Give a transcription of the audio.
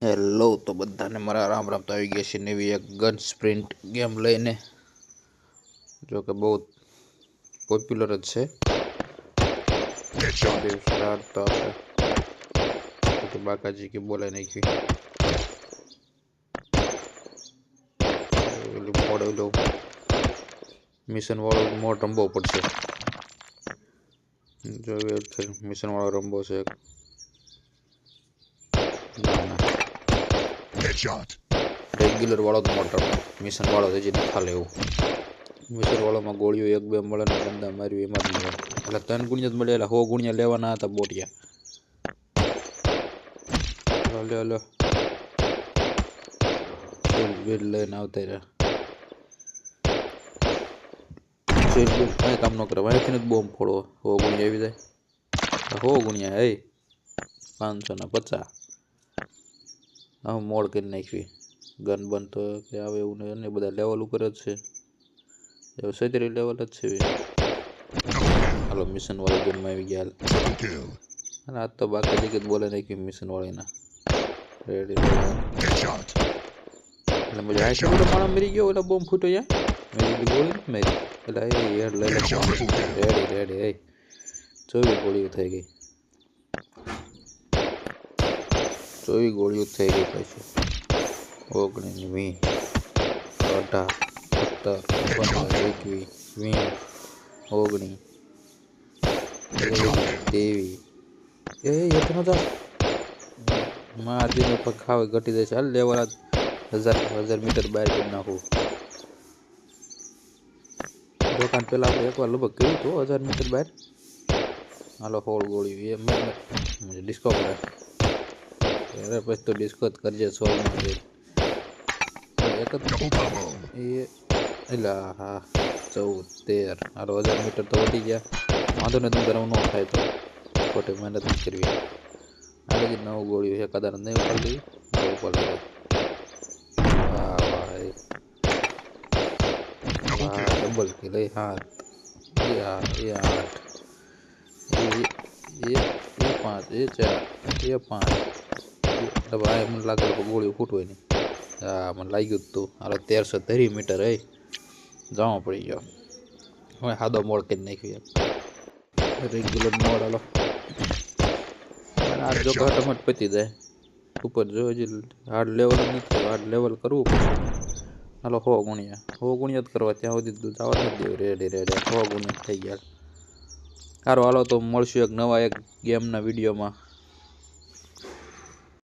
Hello તો બધાને મારા રામ રામ. તો આવી ગયા છે નવી એક ગન સ્પ્રિન્ટ ગેમ લઈને, જો કે બહુ પોપ્યુલર જ છે. બાકાજી કે બોલાય નાખી મોડ ઓલો મિશન વાળો મોડ રમવો પડશે. જો મિશન વાળો રમવો છે. રેગ્યુલર વાળો જ મોડ રમે, મિશન વાળો હજી નથી હાલે એવું. મિશન વાળામાં ગોળીઓ એક બે મળે ને બંદા માર્યું એમાં જ મળે. એટલે 3 ગુણિયા જ મળે, એટલે 100 ગુણિયા લેવાના હતા બોટિયા. લો બિલ લઈને આવતા રહ્યા. કાંઈ કામ ન કરે, અહીંથી જ બોમ્બ ફોડવો. 100 ગુણિયા આવી જાય. 100 ગુણિયા હે 550. મોડ કરી નાખવી. ગન બન તો કે આવે એવું ને બધા લેવલ ઉપર જ છે. 37 લેવલ જ છે. હાલો મિશન વાળી ગેમમાં આવી ગયા. હાલ આજ તો બાકી જગ્યાએ બોલે નાખી મિશન વાળીના. રેડી એટલે મજા આઈ. માણસ મરી ગયો, એટલે બોમ્બ ફૂટ્યો યા મેરી ગોળી નથી મારી. એટલે એ હેડ લઈ રેડી એ 24 ગોળીઓ થઈ ગઈ. 24 ગોળીઓ થઈ ગઈ પાછી. 19 20 18 17 21 20 19 23 એ એટલો તો મારી પર ખાવે ઘટી જાય છે. હાલ લેવલ 1000 મીટર બહાર કરી નાખું. દુકાન પેલા આપણે એકવાર લગભગ કર્યું હતું 1000 મીટર બહાર. હાલો 16 ગોળી એ ડિસ્કો કરે. અરે પછી તો ડિસ્કો જ કરજે 16 એક જ એ એલા હા 14. હાલો 1000 મીટર તો વધી ગયા. વાંધો નથી, ગરમ ન થાય તો ખોટી મહેનત નથી કરવી. હાલે જ 9 ગોળીઓ છે. કદાચ નહીં ઉપાડી ઉપર ડબલ કિલ. 7 એ 8 એ 5 એ 4 એ 5 ભાઈ મને લાગે ગોળીઓ ફૂટવાય નહીં. હા મને લાગ્યું જ તું. હાલો 1330 મીટર જવા પડી ગયો. હવે સાદો મોડ કરી નાખ્યો. રેગ્યુલર મોડ હાલો. આ જો ઘાટમાં જ પતી જાય. ઉપર જો હજી હાર્ડ લેવલ જ નથી થયું. હાર્ડ લેવલ કરવું પડશે. હાલો 100 ગુણિયા જ કરવા. ત્યાં સુધી જવા નથી દેવું. રેડી 100 ગુણિયા થઈ ગયા. સારું હાલો તો મળશું એક નવા એક ગેમના વિડીયોમાં.